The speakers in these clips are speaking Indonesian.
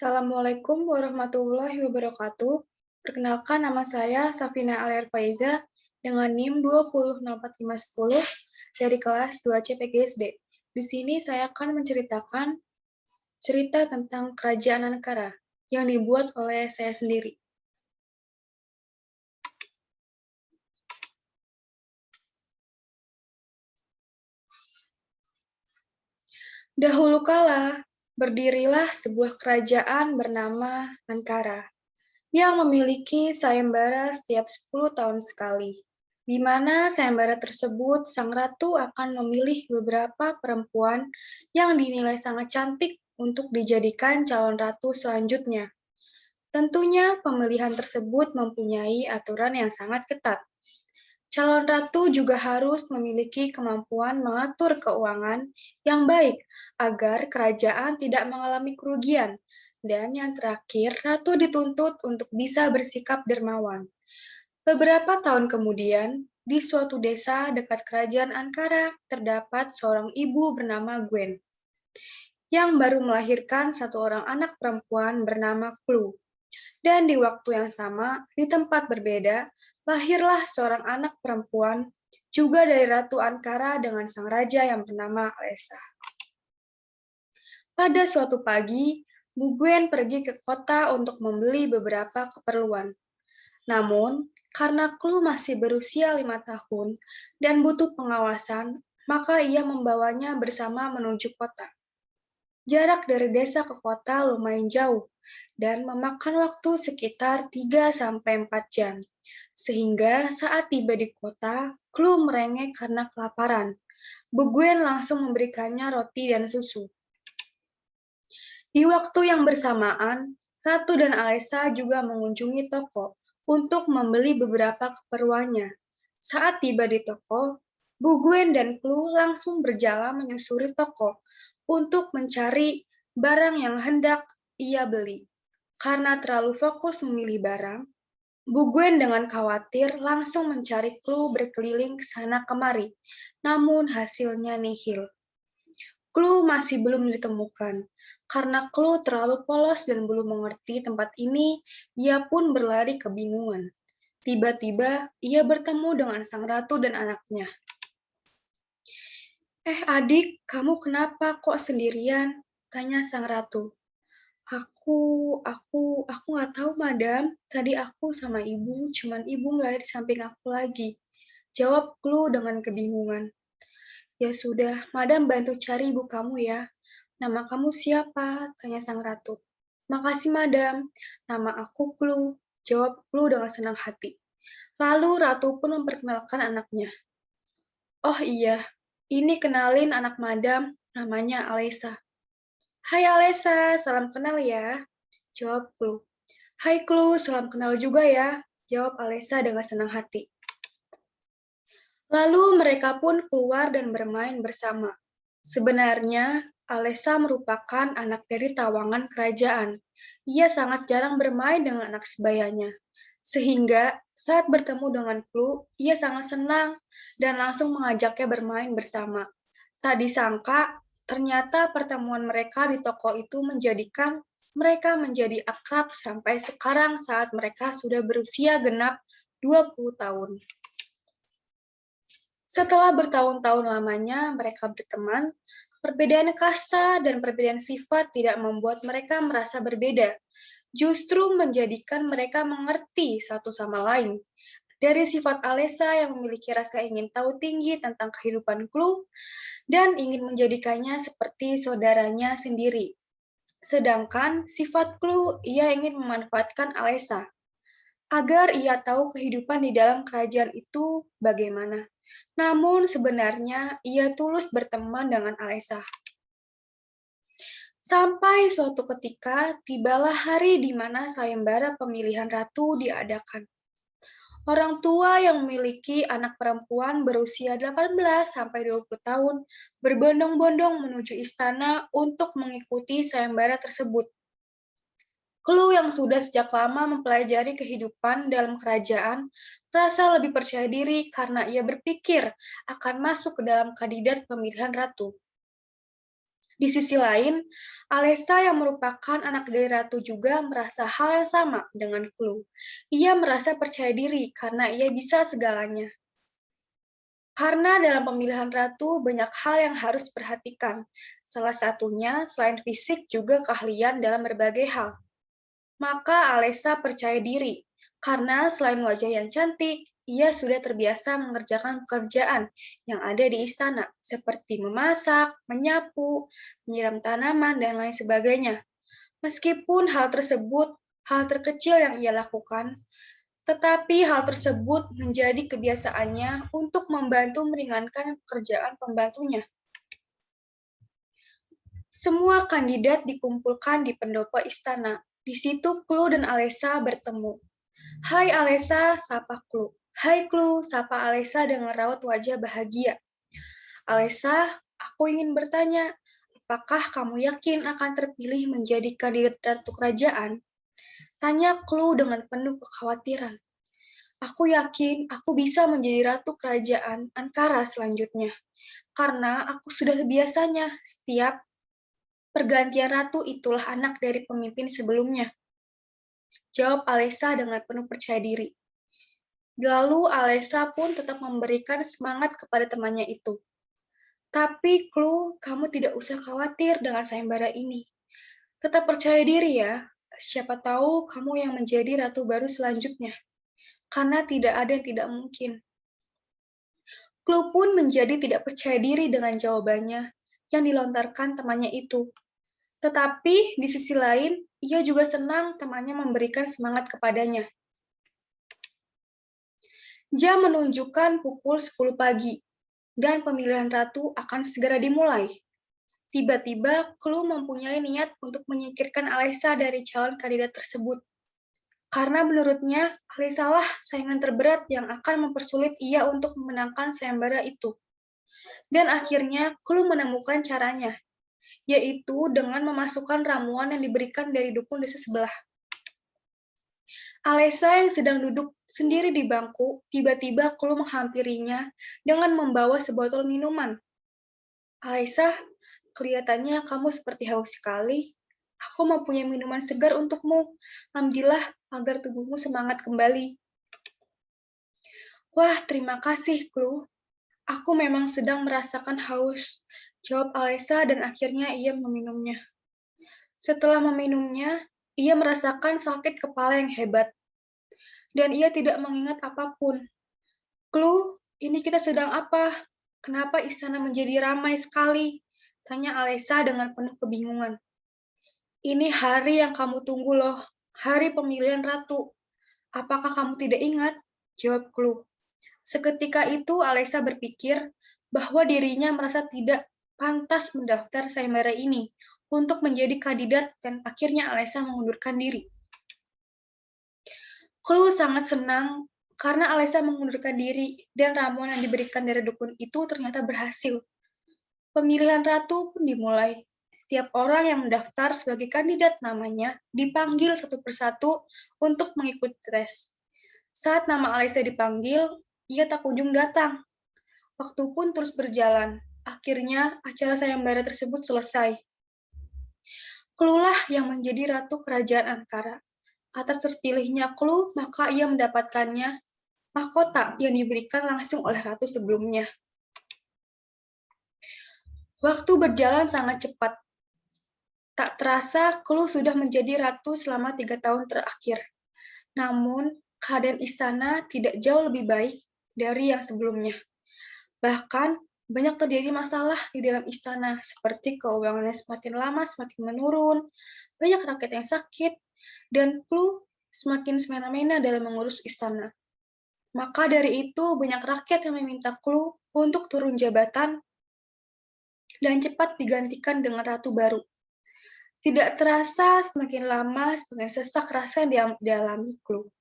Assalamualaikum warahmatullahi wabarakatuh. Perkenalkan nama saya Safina Aliar Faiza dengan NIM 206450 dari kelas 2 CPGSD. Di sini saya akan menceritakan cerita tentang Kerajaan Ankara yang dibuat oleh saya sendiri. Dahulu kala, berdirilah sebuah kerajaan bernama Ankara yang memiliki sayembara setiap 10 tahun sekali, di mana sayembara tersebut sang ratu akan memilih beberapa perempuan yang dinilai sangat cantik untuk dijadikan calon ratu selanjutnya. Tentunya pemilihan tersebut mempunyai aturan yang sangat ketat. Calon ratu juga harus memiliki kemampuan mengatur keuangan yang baik agar kerajaan tidak mengalami kerugian. Dan yang terakhir, ratu dituntut untuk bisa bersikap dermawan. Beberapa tahun kemudian, di suatu desa dekat kerajaan Ankara terdapat seorang ibu bernama Gwen yang baru melahirkan satu orang anak perempuan bernama Clue. Dan di waktu yang sama, di tempat berbeda, lahirlah seorang anak perempuan juga dari Ratu Ankara dengan sang raja yang bernama Alesa. Pada suatu pagi, Bu Gwen pergi ke kota untuk membeli beberapa keperluan. Namun, karena Clue masih berusia 5 tahun dan butuh pengawasan, maka ia membawanya bersama menuju kota. Jarak dari desa ke kota lumayan jauh dan memakan waktu sekitar 3-4 jam. Sehingga saat tiba di kota, Clue merengek karena kelaparan. Bu Gwen langsung memberikannya roti dan susu. Di waktu yang bersamaan, Ratu dan Alesa juga mengunjungi toko untuk membeli beberapa keperluannya. Saat tiba di toko, Bu Gwen dan Clue langsung berjalan menyusuri toko untuk mencari barang yang hendak ia beli. Karena terlalu fokus memilih barang, Bu Gwen dengan khawatir langsung mencari Clue berkeliling ke sana kemari, namun hasilnya nihil. Clue masih belum ditemukan. Karena Clue terlalu polos dan belum mengerti tempat ini, ia pun berlari kebingungan. Tiba-tiba, ia bertemu dengan sang ratu dan anaknya. Adik, kamu kenapa kok sendirian? Tanya sang ratu. Aku nggak tahu, madam. Tadi aku sama ibu, cuman ibu nggak ada di samping aku lagi. Jawab Clue dengan kebingungan. Ya sudah, madam bantu cari ibu kamu ya. Nama kamu siapa? Tanya sang ratu. Makasih, madam. Nama aku Clue. Jawab Clue dengan senang hati. Lalu ratu pun memperkenalkan anaknya. Oh iya, ini kenalin anak madam, namanya Alesa. Hai Alesa, salam kenal ya. Jawab Clue. Hai Clue, salam kenal juga ya. Jawab Alesa dengan senang hati. Lalu mereka pun keluar dan bermain bersama. Sebenarnya, Alesa merupakan anak dari tawangan kerajaan. Ia sangat jarang bermain dengan anak sebayanya. Sehingga saat bertemu dengan Clue, ia sangat senang dan langsung mengajaknya bermain bersama. Tak disangka, ternyata pertemuan mereka di toko itu menjadikan mereka menjadi akrab sampai sekarang saat mereka sudah berusia genap 20 tahun. Setelah bertahun-tahun lamanya mereka berteman, perbedaan kasta dan perbedaan sifat tidak membuat mereka merasa berbeda, justru menjadikan mereka mengerti satu sama lain. Dari sifat Alesa yang memiliki rasa ingin tahu tinggi tentang kehidupan Clue dan ingin menjadikannya seperti saudaranya sendiri. Sedangkan sifat Clue ia ingin memanfaatkan Alesa agar ia tahu kehidupan di dalam kerajaan itu bagaimana. Namun sebenarnya ia tulus berteman dengan Alesa. Sampai suatu ketika tibalah hari di mana sayembara pemilihan ratu diadakan. Orang tua yang memiliki anak perempuan berusia 18-20 tahun berbondong-bondong menuju istana untuk mengikuti sayembara tersebut. Clue yang sudah sejak lama mempelajari kehidupan dalam kerajaan merasa lebih percaya diri karena ia berpikir akan masuk ke dalam kandidat pemilihan ratu. Di sisi lain, Alessa yang merupakan anak dari ratu juga merasa hal yang sama dengan Clue. Ia merasa percaya diri karena ia bisa segalanya. Karena dalam pemilihan ratu banyak hal yang harus diperhatikan. Salah satunya, selain fisik juga keahlian dalam berbagai hal. Maka Alessa percaya diri, karena selain wajah yang cantik, ia sudah terbiasa mengerjakan pekerjaan yang ada di istana, seperti memasak, menyapu, menyiram tanaman, dan lain sebagainya. Meskipun hal terkecil yang ia lakukan, tetapi hal tersebut menjadi kebiasaannya untuk membantu meringankan pekerjaan pembantunya. Semua kandidat dikumpulkan di pendopo istana. Di situ Clue dan Alessa bertemu. Hai Alessa, sapa Clue. Hai Clue, sapa Alessa dengan raut wajah bahagia. Alessa, aku ingin bertanya, apakah kamu yakin akan terpilih menjadi kandidat ratu kerajaan? Tanya Clue dengan penuh kekhawatiran. Aku yakin aku bisa menjadi ratu kerajaan Ankara selanjutnya, karena aku sudah biasanya setiap pergantian ratu itulah anak dari pemimpin sebelumnya. Jawab Alessa dengan penuh percaya diri. Lalu Alessa pun tetap memberikan semangat kepada temannya itu. Tapi Clue, kamu tidak usah khawatir dengan sayembara ini. Tetap percaya diri ya, siapa tahu kamu yang menjadi ratu baru selanjutnya. Karena tidak ada yang tidak mungkin. Clue pun menjadi tidak percaya diri dengan jawabannya yang dilontarkan temannya itu. Tetapi di sisi lain, ia juga senang temannya memberikan semangat kepadanya. Jam menunjukkan pukul 10 pagi, dan pemilihan ratu akan segera dimulai. Tiba-tiba, Clue mempunyai niat untuk menyingkirkan Alessa dari calon kandidat tersebut. Karena menurutnya, Alessa lah saingan terberat yang akan mempersulit ia untuk memenangkan sayembara itu. Dan akhirnya, Clue menemukan caranya, yaitu dengan memasukkan ramuan yang diberikan dari dukun desa sebelah. Alessa yang sedang duduk sendiri di bangku, tiba-tiba Clue menghampirinya dengan membawa sebotol minuman. Alessa, kelihatannya kamu seperti haus sekali. Aku mempunyai minuman segar untukmu. Ambillah agar tubuhmu semangat kembali. Wah, terima kasih, Clue. Aku memang sedang merasakan haus, jawab Alessa dan akhirnya ia meminumnya. Setelah meminumnya, ia merasakan sakit kepala yang hebat. Dan ia tidak mengingat apapun. Clue, ini kita sedang apa? Kenapa istana menjadi ramai sekali? Tanya Alessa dengan penuh kebingungan. Ini hari yang kamu tunggu loh, hari pemilihan ratu. Apakah kamu tidak ingat? Jawab Clue. Seketika itu Alessa berpikir bahwa dirinya merasa tidak pantas mendaftar sayembara ini untuk menjadi kandidat dan akhirnya Alessa mengundurkan diri. Clue sangat senang karena Alessa mengundurkan diri dan ramuan yang diberikan dari dukun itu ternyata berhasil. Pemilihan ratu pun dimulai. Setiap orang yang mendaftar sebagai kandidat namanya dipanggil satu persatu untuk mengikuti tes. Saat nama Alessa dipanggil, ia tak kunjung datang. Waktu pun terus berjalan. Akhirnya, acara sayembara tersebut selesai. Clue lah yang menjadi ratu kerajaan Ankara. Atas terpilihnya Clue, maka ia mendapatkannya mahkota yang diberikan langsung oleh ratu sebelumnya. Waktu berjalan sangat cepat. Tak terasa, Clue sudah menjadi ratu selama 3 tahun terakhir. Namun, keadaan istana tidak jauh lebih baik dari yang sebelumnya. Bahkan, banyak terjadi masalah di dalam istana, seperti keuangannya semakin lama semakin menurun, banyak rakyat yang sakit, dan Clue semakin semena-mena dalam mengurus istana. Maka dari itu, banyak rakyat yang meminta Clue untuk turun jabatan dan cepat digantikan dengan ratu baru. Tidak terasa, semakin lama, semakin sesak rasa yang dialami Clue.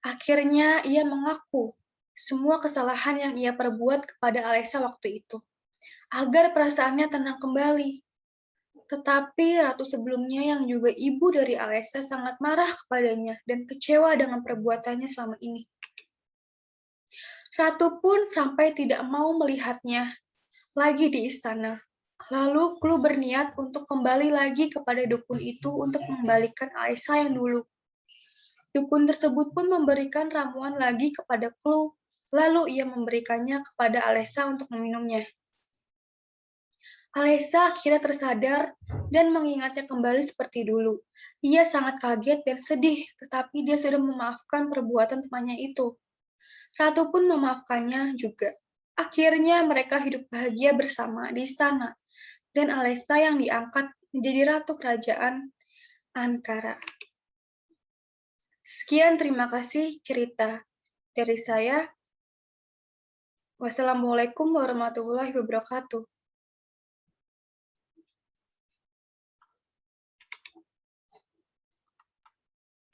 Akhirnya, ia mengaku semua kesalahan yang ia perbuat kepada Alessa waktu itu, agar perasaannya tenang kembali. Tetapi ratu sebelumnya yang juga ibu dari Alessa sangat marah kepadanya dan kecewa dengan perbuatannya selama ini. Ratu pun sampai tidak mau melihatnya lagi di istana. Lalu Clue berniat untuk kembali lagi kepada dukun itu untuk mengembalikan Alessa yang dulu. Dukun tersebut pun memberikan ramuan lagi kepada Clue. Lalu ia memberikannya kepada Alessa untuk meminumnya. Alessa akhirnya tersadar dan mengingatnya kembali seperti dulu. Ia sangat kaget dan sedih, tetapi dia sudah memaafkan perbuatan temannya itu. Ratu pun memaafkannya juga. Akhirnya mereka hidup bahagia bersama di istana, dan Alessa yang diangkat menjadi ratu kerajaan Ankara. Sekian, terima kasih cerita dari saya. Wassalamualaikum warahmatullahi wabarakatuh.